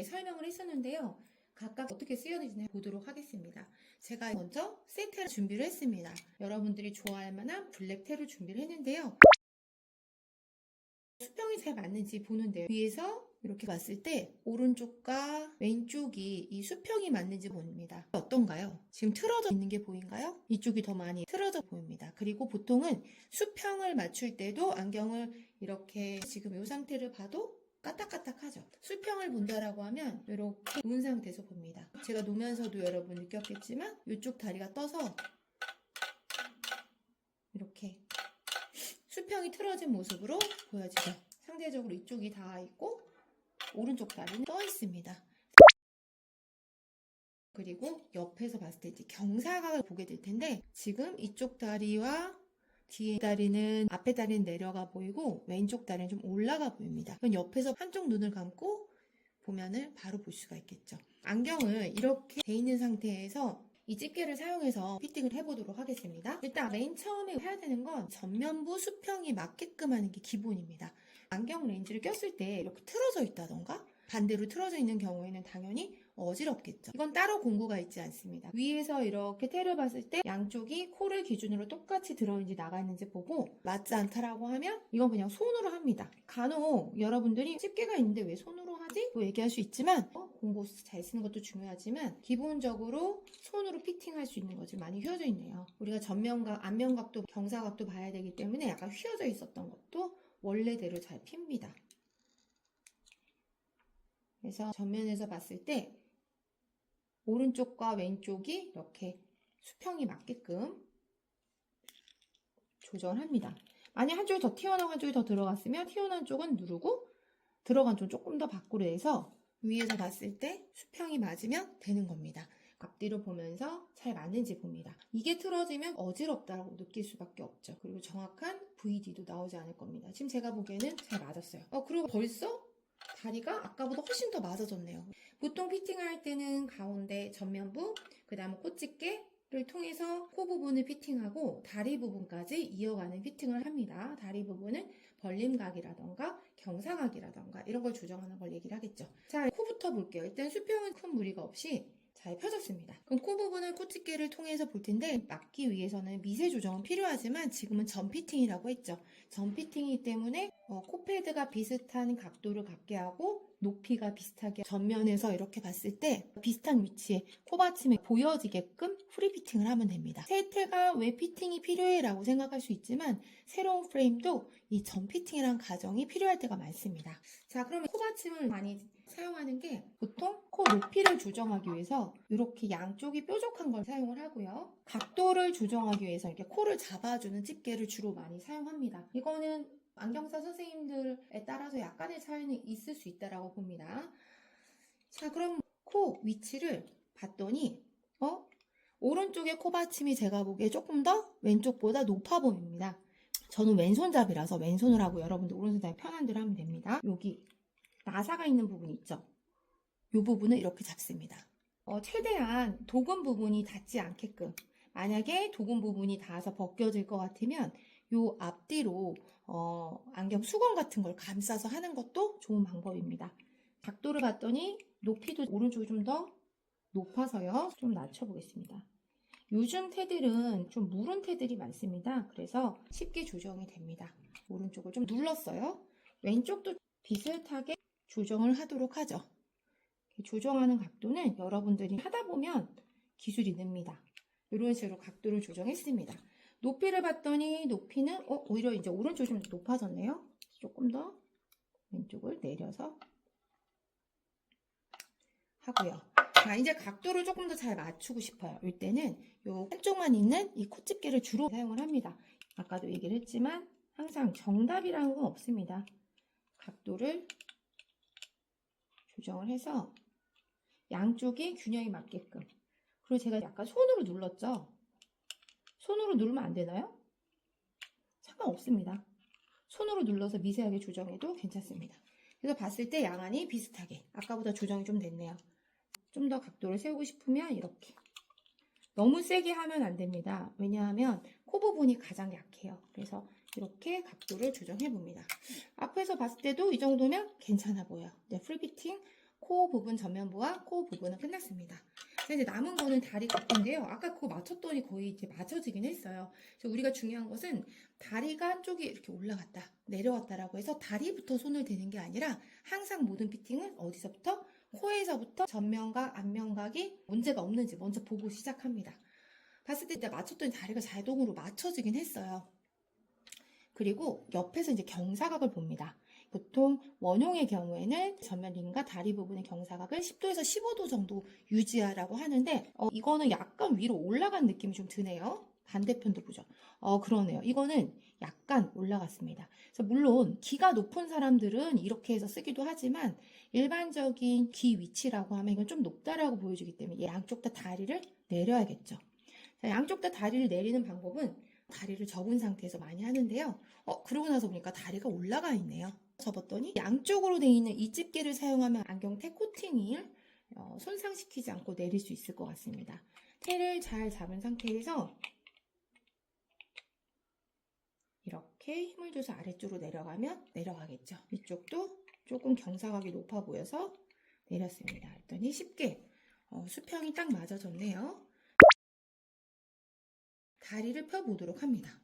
뒤에 설명을 했었는데요. 각각 어떻게 쓰여지는지 보도록 하겠습니다. 제가 먼저 세테를 준비를 했습니다. 여러분들이 좋아할 만한 블랙테를 준비를 했는데요. 수평이 잘 맞는지 보는데요. 위에서 이렇게 봤을 때 오른쪽과 왼쪽이 이 수평이 맞는지 봅니다. 어떤가요? 지금 틀어져 있는 게 보인가요? 이쪽이 더 많이 틀어져 보입니다. 그리고 보통은 수평을 맞출 때도 안경을 이렇게 지금 이 상태를 봐도 까딱까딱하죠. 수평을 본다라고 하면 이렇게 놓은 상태에서 봅니다. 제가 놓으면서도 여러분 느꼈겠지만 이쪽 다리가 떠서 이렇게 수평이 틀어진 모습으로 보여지죠. 상대적으로 이쪽이 닿아 있고 오른쪽 다리는 떠 있습니다. 그리고 옆에서 봤을 때 이제 경사각을 보게 될 텐데 지금 이쪽 다리와 뒤에 다리는 앞에 다리는 내려가 보이고 왼쪽 다리는 좀 올라가 보입니다. 그럼 옆에서 한쪽 눈을 감고 보면은 바로 볼 수가 있겠죠. 안경을 이렇게 돼 있는 상태에서 이 집게를 사용해서 피팅을 해보도록 하겠습니다. 일단 맨 처음에 해야 되는 건 전면부 수평이 맞게끔 하는 게 기본입니다. 안경 렌즈를 꼈을 때 이렇게 틀어져 있다던가 반대로 틀어져 있는 경우에는 당연히 어지럽겠죠. 이건 따로 공구가 있지 않습니다. 위에서 이렇게 테를 봤을 때 양쪽이 코를 기준으로 똑같이 들어있는지 나가 있는지 보고 맞지 않다라고 하면 이건 그냥 손으로 합니다. 간혹 여러분들이 집게가 있는데 왜 손으로 하지? 또 얘기할 수 있지만 공구 잘 쓰는 것도 중요하지만 기본적으로 손으로 피팅할 수 있는 거지 많이 휘어져 있네요. 우리가 전면각, 안면각도 경사각도 봐야 되기 때문에 약간 휘어져 있었던 것도 원래대로 잘 핍니다. 그래서 전면에서 봤을 때 오른쪽과 왼쪽이 이렇게 수평이 맞게끔 조절합니다. 만약 한쪽이 더 튀어나오고 한쪽이 더 들어갔으면 튀어나온 쪽은 누르고 들어간 쪽 조금 더 밖으로 해서 위에서 봤을 때 수평이 맞으면 되는 겁니다. 앞뒤로 보면서 잘 맞는지 봅니다. 이게 틀어지면 어지럽다고 느낄 수밖에 없죠. 그리고 정확한 VD도 나오지 않을 겁니다. 지금 제가 보기에는 잘 맞았어요. 그리고 벌써 다리가 아까보다 훨씬 더 맞아졌네요. 보통 피팅할 때는 가운데 전면부, 그 다음에 꽃집게를 통해서 코 부분을 피팅하고 다리 부분까지 이어가는 피팅을 합니다. 다리 부분은 벌림각이라던가 경사각이라던가 이런 걸 조정하는 걸 얘기를 하겠죠. 자, 코부터 볼게요. 일단 수평은 큰 무리가 없이 잘 펴졌습니다. 그럼 코 부분을 꽃집게를 통해서 볼 텐데 막기 위해서는 미세 조정은 필요하지만 지금은 전 피팅이라고 했죠. 전 피팅이기 때문에 코 패드가 비슷한 각도를 갖게 하고 높이가 비슷하게 전면에서 이렇게 봤을 때 비슷한 위치에 코받침이 보여지게끔 프리 피팅을 하면 됩니다. 세태가 왜 피팅이 필요해 라고 생각할 수 있지만 새로운 프레임도 이 전 피팅이라는 과정이 필요할 때가 많습니다. 자, 그러면 코받침을 많이 사용하는 게 보통 코 높이를 조정하기 위해서 이렇게 양쪽이 뾰족한 걸 사용을 하고요. 각도를 조정하기 위해서 이렇게 코를 잡아주는 집게를 주로 많이 사용합니다. 이거는 안경사 선생님들에 따라서 약간의 차이는 있을 수 있다고 봅니다. 자, 그럼 코 위치를 봤더니 오른쪽의 코받침이 제가 보기에 조금 더 왼쪽보다 높아 보입니다. 저는 왼손잡이라서 왼손을 하고 여러분들 오른손잡이 편한 대로 하면 됩니다. 여기 나사가 있는 부분 있죠? 이 부분을 이렇게 잡습니다. 최대한 도금 부분이 닿지 않게끔 만약에 도금 부분이 닿아서 벗겨질 것 같으면 요 앞뒤로 안경 수건 같은 걸 감싸서 하는 것도 좋은 방법입니다. 각도를 봤더니 높이도 오른쪽이 좀 더 높아서요. 좀 낮춰보겠습니다. 요즘 테들은 좀 무른 테들이 많습니다. 그래서 쉽게 조정이 됩니다. 오른쪽을 좀 눌렀어요. 왼쪽도 비슷하게 조정을 하도록 하죠. 조정하는 각도는 여러분들이 하다 보면 기술이 늡니다. 이런 식으로 각도를 조정했습니다. 높이를 봤더니 높이는 오히려 이제 오른쪽이 좀 높아졌네요. 조금 더 왼쪽을 내려서 하고요. 자, 이제 각도를 조금 더 잘 맞추고 싶어요. 이때는 요 한쪽만 있는 이 콧집게를 주로 사용을 합니다. 아까도 얘기를 했지만 항상 정답이라는 건 없습니다. 각도를 조정을 해서 양쪽이 균형이 맞게끔. 그리고 제가 약간 손으로 눌렀죠. 손으로 누르면 안 되나요? 상관없습니다. 손으로 눌러서 미세하게 조정해도 괜찮습니다. 그래서 봤을 때 양안이 비슷하게 아까보다 조정이 좀 됐네요. 좀 더 각도를 세우고 싶으면 이렇게 너무 세게 하면 안 됩니다. 왜냐하면 코 부분이 가장 약해요. 그래서 이렇게 각도를 조정해 봅니다. 앞에서 봤을 때도 이 정도면 괜찮아 보여요. 네, 프리피팅 코 부분 전면부와 코 부분은 끝났습니다. 자, 이제 남은 거는 다리 각도인데요. 아까 그거 맞췄더니 거의 이제 맞춰지긴 했어요. 그래서 우리가 중요한 것은 다리가 한쪽이 이렇게 올라갔다, 내려왔다라고 해서 다리부터 손을 대는 게 아니라 항상 모든 피팅은 어디서부터? 코에서부터 전면각, 앞면각이 문제가 없는지 먼저 보고 시작합니다. 봤을 때 이제 맞췄더니 다리가 자동으로 맞춰지긴 했어요. 그리고 옆에서 이제 경사각을 봅니다. 보통 원용의 경우에는 전면림과 다리 부분의 경사각을 10도에서 15도 정도 유지하라고 하는데 이거는 약간 위로 올라간 느낌이 좀 드네요. 반대편도 보죠. 그러네요. 이거는 약간 올라갔습니다. 그래서 물론 귀가 높은 사람들은 이렇게 해서 쓰기도 하지만 일반적인 귀 위치라고 하면 이건 좀 높다라고 보여주기 때문에 양쪽 다 다리를 내려야겠죠. 자, 양쪽 다 다리를 내리는 방법은 다리를 접은 상태에서 많이 하는데요. 그러고 나서 보니까 다리가 올라가 있네요. 접었더니 양쪽으로 되어 있는 이 집게를 사용하면 안경테 코팅을 손상시키지 않고 내릴 수 있을 것 같습니다. 테를 잘 잡은 상태에서 이렇게 힘을 줘서 아래쪽으로 내려가면 내려가겠죠. 이쪽도 조금 경사각이 높아 보여서 내렸습니다. 그랬더니 쉽게 수평이 딱 맞아졌네요. 다리를 펴보도록 합니다.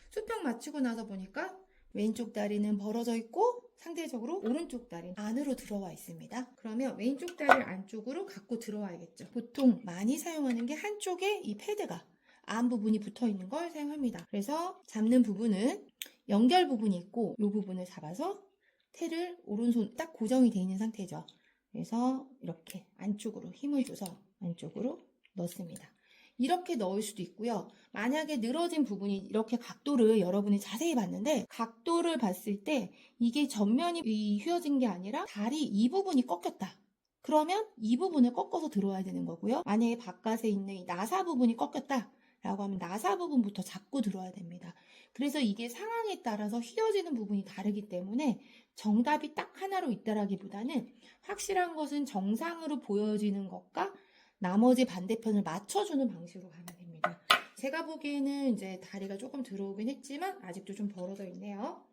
수평 맞추고 나서 보니까 왼쪽 다리는 벌어져 있고 상대적으로 오른쪽 다리는 안으로 들어와 있습니다. 그러면 왼쪽 다리를 안쪽으로 갖고 들어와야겠죠. 보통 많이 사용하는 게 한쪽에 이 패드가 안 부분이 붙어 있는 걸 사용합니다. 그래서 잡는 부분은 연결 부분이 있고 이 부분을 잡아서 테를 오른손 딱 고정이 되어 있는 상태죠. 그래서 이렇게 안쪽으로 힘을 줘서 안쪽으로 넣습니다. 이렇게 넣을 수도 있고요. 만약에 늘어진 부분이 이렇게 각도를 여러분이 자세히 봤는데 각도를 봤을 때 이게 전면이 휘어진 게 아니라 다리 이 부분이 꺾였다. 그러면 이 부분을 꺾어서 들어와야 되는 거고요. 만약에 바깥에 있는 이 나사 부분이 꺾였다 라고 하면 나사 부분부터 잡고 들어와야 됩니다. 그래서 이게 상황에 따라서 휘어지는 부분이 다르기 때문에 정답이 딱 하나로 있다라기보다는 확실한 것은 정상으로 보여지는 것과 나머지 반대편을 맞춰주는 방식으로 가면 됩니다. 제가 보기에는 이제 다리가 조금 들어오긴 했지만 아직도 좀 벌어져 있네요.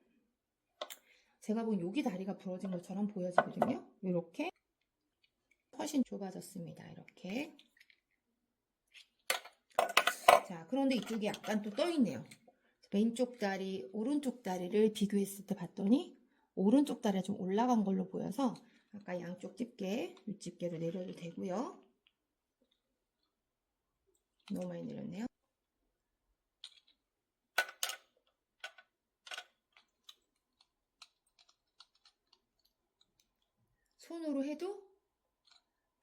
제가 보기엔 여기 다리가 부러진 것처럼 보여지거든요. 이렇게 훨씬 좁아졌습니다. 이렇게. 자, 그런데 이쪽이 약간 또 떠있네요. 왼쪽 다리, 오른쪽 다리를 비교했을 때 봤더니 오른쪽 다리가 좀 올라간 걸로 보여서 아까 양쪽 집게, 윗집게로 내려도 되고요. 너무 많이 내렸네요. 손으로 해도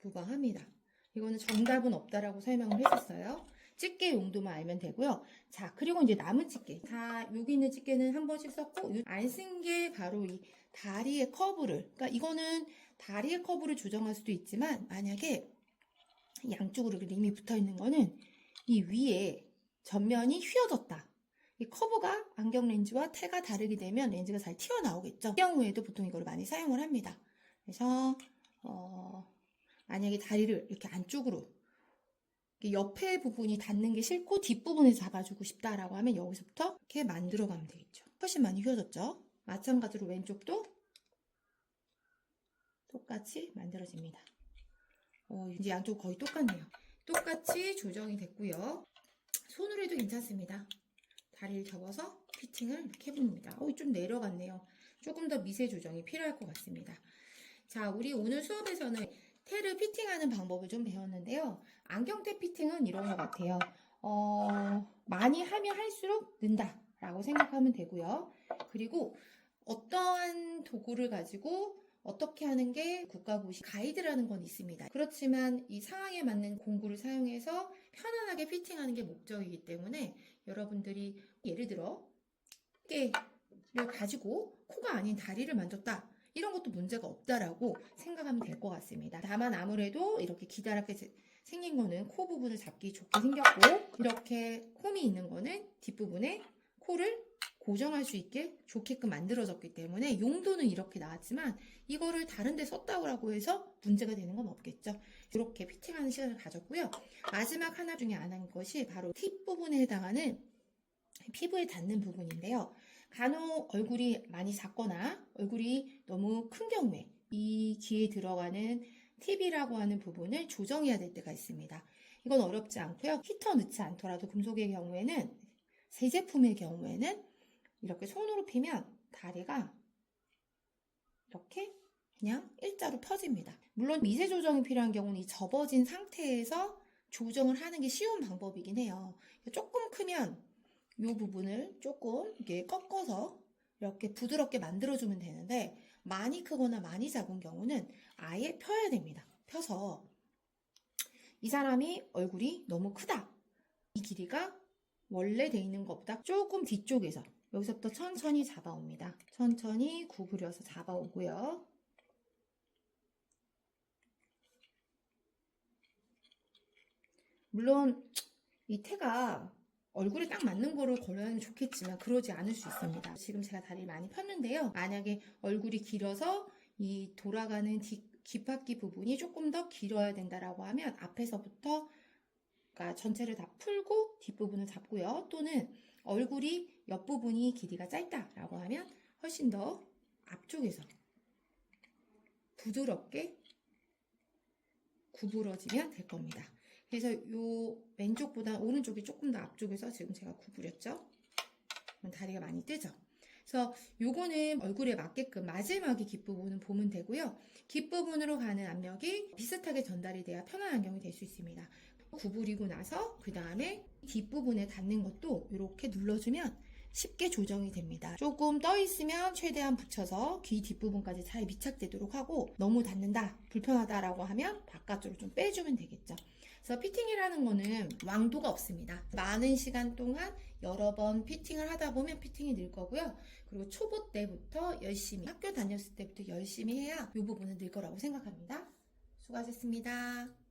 무방합니다. 이거는 정답은 없다라고 설명을 했었어요. 집게 용도만 알면 되고요. 자, 그리고 이제 남은 집게. 다 여기 있는 집게는 한 번씩 썼고 안 쓴 게 바로 이 다리의 커브를. 그러니까 이거는 다리의 커브를 조정할 수도 있지만 만약에 양쪽으로 림이 붙어 있는 거는 이 위에 전면이 휘어졌다. 이 커브가 안경 렌즈와 테가 다르게 되면 렌즈가 잘 튀어나오겠죠. 이 경우에도 보통 이걸 많이 사용을 합니다. 그래서 만약에 다리를 이렇게 안쪽으로 옆에 부분이 닿는 게 싫고 뒷부분에 잡아주고 싶다라고 하면 여기서부터 이렇게 만들어가면 되겠죠. 훨씬 많이 휘어졌죠. 마찬가지로 왼쪽도 똑같이 만들어집니다. 이제 양쪽 거의 똑같네요. 똑같이 조정이 됐고요. 손으로 해도 괜찮습니다. 다리를 접어서 피팅을 이렇게 해봅니다. 좀 내려갔네요. 조금 더 미세 조정이 필요할 것 같습니다. 자, 우리 오늘 수업에서는 테를 피팅하는 방법을 좀 배웠는데요. 안경테 피팅은 이런 것 같아요. 많이 하면 할수록 는다 라고 생각하면 되고요. 그리고 어떠한 도구를 가지고 어떻게 하는 게 국가고시 가이드라는 건 있습니다. 그렇지만 이 상황에 맞는 공구를 사용해서 편안하게 피팅하는 게 목적이기 때문에 여러분들이 예를 들어 어깨를 가지고 코가 아닌 다리를 만졌다. 이런 것도 문제가 없다라고 생각하면 될 것 같습니다. 다만 아무래도 이렇게 기다랗게 생긴 거는 코 부분을 잡기 좋게 생겼고 이렇게 홈이 있는 거는 뒷부분에 코를 고정할 수 있게 좋게끔 만들어졌기 때문에 용도는 이렇게 나왔지만 이거를 다른 데 썼다고 해서 문제가 되는 건 없겠죠. 이렇게 피팅하는 시간을 가졌고요. 마지막 하나 중에 안 한 것이 바로 팁 부분에 해당하는 피부에 닿는 부분인데요. 간혹 얼굴이 많이 작거나 얼굴이 너무 큰 경우에 이 귀에 들어가는 팁이라고 하는 부분을 조정해야 될 때가 있습니다. 이건 어렵지 않고요. 히터 넣지 않더라도 금속의 경우에는, 새 제품의 경우에는 이렇게 손으로 피면 다리가 이렇게 그냥 일자로 펴집니다. 물론 미세 조정이 필요한 경우는 이 접어진 상태에서 조정을 하는 게 쉬운 방법이긴 해요. 조금 크면 이 부분을 조금 이렇게 꺾어서 이렇게 부드럽게 만들어주면 되는데, 많이 크거나 많이 작은 경우는 아예 펴야 됩니다. 펴서 이 사람이 얼굴이 너무 크다. 이 길이가 원래 돼 있는 것보다 조금 뒤쪽에서, 여기서부터 천천히 잡아옵니다. 천천히 구부려서 잡아오고요. 물론 이 태가 얼굴에 딱 맞는 거를 걸으면 좋겠지만 그러지 않을 수 있습니다. 지금 제가 다리를 많이 폈는데요. 만약에 얼굴이 길어서 이 돌아가는 귓바퀴 부분이 조금 더 길어야 된다라고 하면 앞에서부터, 그러니까 전체를 다 풀고 뒷부분을 잡고요. 또는 얼굴이 옆부분이 길이가 짧다라고 하면 훨씬 더 앞쪽에서 부드럽게 구부러지면 될 겁니다. 그래서 요 왼쪽보다 오른쪽이 조금 더 앞쪽에서 지금 제가 구부렸죠. 다리가 많이 뜨죠. 그래서 요거는 얼굴에 맞게끔 마지막에 귓부분은 보면 되고요. 귓부분으로 가는 압력이 비슷하게 전달이 돼야 편한 안경이 될 수 있습니다. 구부리고 나서 그 다음에 뒷부분에 닿는 것도 이렇게 눌러주면 쉽게 조정이 됩니다. 조금 떠 있으면 최대한 붙여서 귀 뒷부분까지 잘 밀착되도록 하고, 너무 닿는다, 불편하다라고 하면 바깥쪽으로 좀 빼주면 되겠죠. 그래서 피팅이라는 거는 왕도가 없습니다. 많은 시간 동안 여러 번 피팅을 하다 보면 피팅이 늘 거고요. 그리고 초보 때부터 열심히, 학교 다녔을 때부터 열심히 해야 이 부분은 늘 거라고 생각합니다. 수고하셨습니다.